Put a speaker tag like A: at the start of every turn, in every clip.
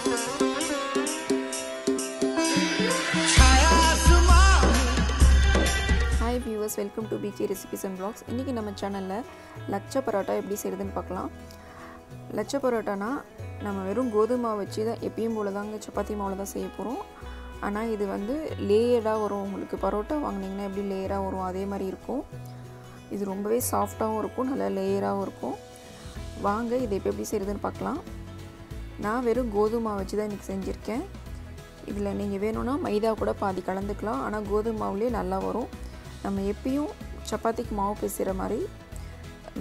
A: Hi viewers, welcome to BK Recipes and Vlogs. இன்னைக்கு நம்ம சேனல்ல லச்சா பரோட்டா எப்படி செய்யறதுன்னு பார்க்கலாம். லச்சா பரோட்டானா நம்ம வெறும் கோதுமை வச்சு தான் எப்பவும் போல தாங்க சப்பாத்தி மாவுல தான் செய்ய போறோம். ஆனா இது வந்து லேயரா வரும். உங்களுக்கு பரோட்டா வாங்குனீங்கன்னா எப்படி லேயரா வரும் அதே மாதிரி இருக்கும். இது ரொம்பவே சாஃப்ட்டாவும் இருக்கும், நல்ல லேயராவும் இருக்கும். வாங்க இதை எப்படி செய்யறதுன்னு பார்க்கலாம். நான் வெறும் கோதுமை வச்சு தான் இன்னைக்கு செஞ்சிருக்கேன். இதில் நீங்கள் வேணும்னா மைதா கூட பாதி கலந்துக்கலாம். ஆனால் கோதுமை மாவுலேயே நல்லா வரும். நம்ம எப்பயும் சப்பாத்திக்கு மாவு பிசைகிற மாதிரி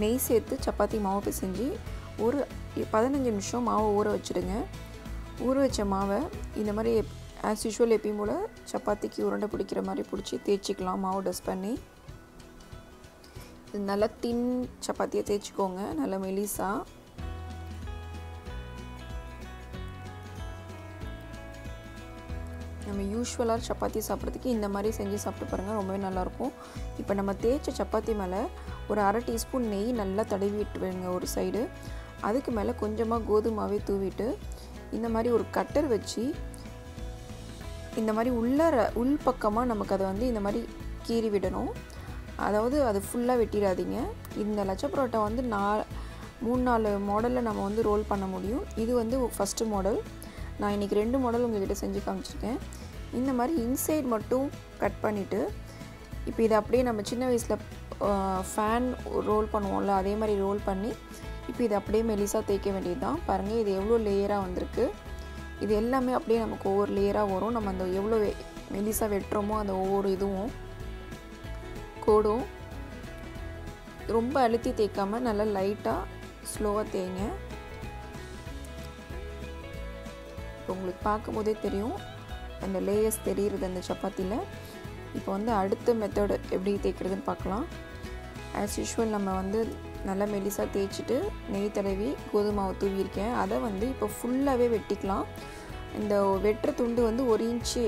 A: நெய் சேர்த்து சப்பாத்தி மாவு பிசைஞ்சு ஒரு 15 நிமிஷம் மாவை ஊற வச்சுடுங்க. ஊற வச்ச மாவை இந்த மாதிரி ஆஸ் யூஷுவல் எப்பயும் போல் சப்பாத்திக்கு உருண்டை பிடிக்கிற மாதிரி பிடிச்சி தேய்ச்சிக்கலாம். மாவு டஸ்ட் பண்ணி இது நல்லா தின் சப்பாத்தியை தேய்ச்சிக்கோங்க, நல்லா மெலிசா. நம்ம யூஷுவலாக சப்பாத்தி சாப்பிட்றதுக்கு இந்த மாதிரி செஞ்சு சாப்பிட்டு பாருங்கள், ரொம்பவே நல்லாயிருக்கும். இப்போ நம்ம தேய்ச்ச சப்பாத்தி மேலே ஒரு அரை டீஸ்பூன் நெய் நல்லா தடவி விட்டுருங்க ஒரு சைடு. அதுக்கு மேலே கொஞ்சமாக கோதுமாவே தூவிட்டு இந்த மாதிரி ஒரு கட்டர் வச்சு இந்த மாதிரி உள் பக்கமாக நமக்கு அதை வந்து இந்த மாதிரி கீறி விடணும். அதாவது அது ஃபுல்லாக வெட்டிடாதீங்க. இந்த லச்சா பரோட்டா வந்து 3-4 மாடலில் நம்ம வந்து ரோல் பண்ண முடியும். இது வந்து ஃபஸ்ட்டு மாடல். நான் இன்றைக்கி 2 மாடல் உங்கள்கிட்ட செஞ்சு காமிச்சிருக்கேன். இந்த மாதிரி இன்சைட் மட்டும் கட் பண்ணிவிட்டு இப்போ இதை அப்படியே நம்ம சின்ன வயசில் ஃபேன் ரோல் பண்ணுவோம்ல அதே மாதிரி ரோல் பண்ணி இப்போ இதை அப்படியே மெலிசாக தேய்க்க வேண்டியது தான். பாருங்கள் இது எவ்வளோ லேயராக வந்திருக்கு. இது எல்லாமே அப்படியே நமக்கு ஒவ்வொரு லேயராக வரும். நம்ம அந்த எவ்வளோ மெலிசாக வெட்டுறோமோ அந்த ஒவ்வொரு இதுவும் கோடும் ரொம்ப அழுத்தி தேய்க்காமல் நல்லா லைட்டாக ஸ்லோவாக தேய்ங்க. இப்போ உங்களுக்கு பார்க்கும்போதே தெரியும் அந்த லேயர்ஸ் தெரியுறது அந்த சப்பாத்தியில். இப்போ வந்து அடுத்த மெத்தடு எப்படி தேய்க்கிறதுன்னு பார்க்கலாம். ஆஸ் யூஷுவல் நம்ம வந்து நல்லா மெலிசாக தேய்ச்சிட்டு நெய் தடவி கோதுமாவை தூவியிருக்கேன். அதை வந்து இப்போ ஃபுல்லாகவே வெட்டிக்கலாம். இந்த வெட்டுற துண்டு வந்து 1 இன்ச்சு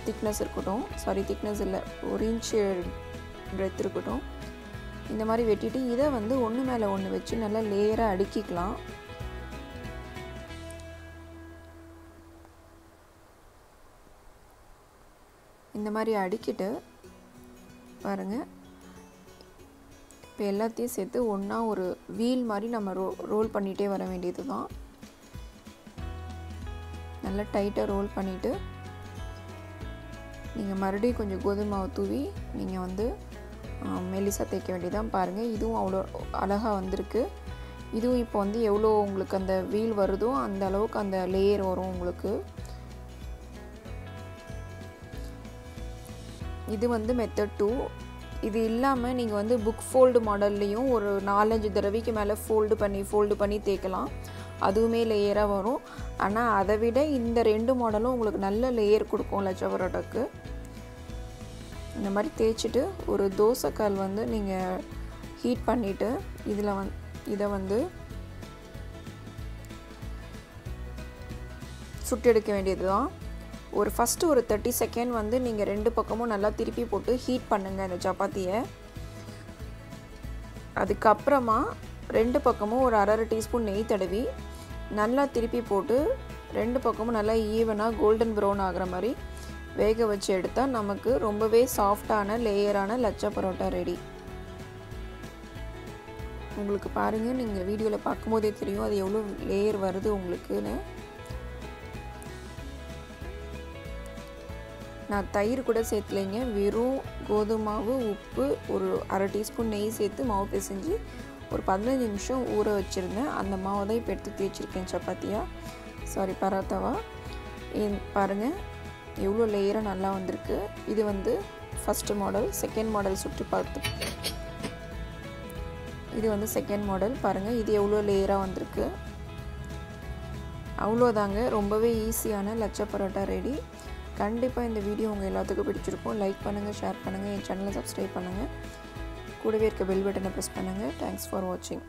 A: திக்னஸ் இருக்கட்டும், திக்னஸ் இல்லை 1 இன்ச்சு பிரெத் இருக்கட்டும். இந்த மாதிரி வெட்டிட்டு இதை வந்து ஒன்று மேலே ஒன்று வச்சு நல்லா லேயராக அடுக்கிக்கலாம். இந்த மாதிரி அடுக்கிட்டு பாருங்கள் இப்போ எல்லாத்தையும் சேர்த்து ஒன்றா ஒரு வீல் மாதிரி நம்ம ரோல் பண்ணிகிட்டே வர வேண்டியது தான். நல்லா டைட்டாக ரோல் பண்ணிவிட்டு நீங்கள் மறுபடியும் கொஞ்சம் கோதுமாவை தூவி நீங்கள் வந்து மெலிசாக தேய்க்க வேண்டியதான். பாருங்கள் இதுவும் அவ்வளோ அழகாக வந்திருக்கு. இதுவும் இப்போ வந்து எவ்வளோ உங்களுக்கு அந்த வீல் வருதோ அந்த அளவுக்கு அந்த லேயர் வரும் உங்களுக்கு. இது வந்து மெத்தட் 2. இது இல்லாமல் நீங்கள் வந்து புக் ஃபோல்டு மாடல்லையும் ஒரு 4-5 தடவைக்கு மேலே ஃபோல்டு பண்ணி தேய்க்கலாம். அதுவுமே லேயராக வரும். ஆனால் அதை விட இந்த 2 மாடலும் உங்களுக்கு நல்ல லேயர் கொடுக்கும் லச்சா பரோட்டாக்கு. இந்த மாதிரி தேய்ச்சிட்டு ஒரு தோசைக்கல் வந்து நீங்கள் ஹீட் பண்ணிவிட்டு இதை வந்து சுட்டு எடுக்க வேண்டியது தான். ஃபஸ்ட்டு ஒரு 30 செகண்ட் வந்து நீங்கள் 2 பக்கமும் நல்லா திருப்பி போட்டு ஹீட் பண்ணுங்கள் இந்த சப்பாத்தியை. அதுக்கப்புறமா 2 பக்கமும் ஒரு அரை டீஸ்பூன் நெய் தடவி நல்லா திருப்பி போட்டு 2 பக்கமும் நல்லா ஈவனாக கோல்டன் ப்ரௌன் ஆகிற மாதிரி வேக வச்சு எடுத்தால் நமக்கு ரொம்பவே சாஃப்டான லேயரான லச்சா பரோட்டா ரெடி. உங்களுக்கு பாருங்கள், நீங்கள் வீடியோவில் பார்க்கும்போதே தெரியும் அது எவ்வளோ லேயர் வருது உங்களுக்குன்னு. நான் தயிர் கூட சேர்த்துலைங்க, வெறும் கோதுமாவு, உப்பு, ஒரு அரை டீஸ்பூன் நெய் சேர்த்து மாவு பிசைஞ்சு ஒரு 15 நிமிஷம் ஊற வச்சுருந்தேன். அந்த மாவை தான் இப்போ எடுத்து தேய்ச்சிருக்கேன் பராத்தாவா. பாருங்கள் எவ்வளோ லேயராக நல்லா வந்திருக்கு. இது வந்து ஃபஸ்ட்டு மாடல். செகண்ட் மாடல் சுற்றி பார்த்து இது வந்து செகண்ட் மாடல். பாருங்கள் இது எவ்வளோ லேயராக வந்திருக்கு. அவ்வளோதாங்க, ரொம்பவே ஈஸியான லச்சா பரோட்டா ரெடி. கண்டிப்பாக இந்த வீடியோ உங்கள் எல்லாத்துக்கும் பிடிச்சிருக்கும். லைக் பண்ணுங்கள், ஷேர் பண்ணுங்கள், என் சேனலை சப்ஸ்கிரைப் பண்ணுங்கள், கூடவே இருக்க பெல் பட்டனை ப்ரெஸ் பண்ணுங்கள். தேங்க்ஸ் ஃபார் வாட்சிங்.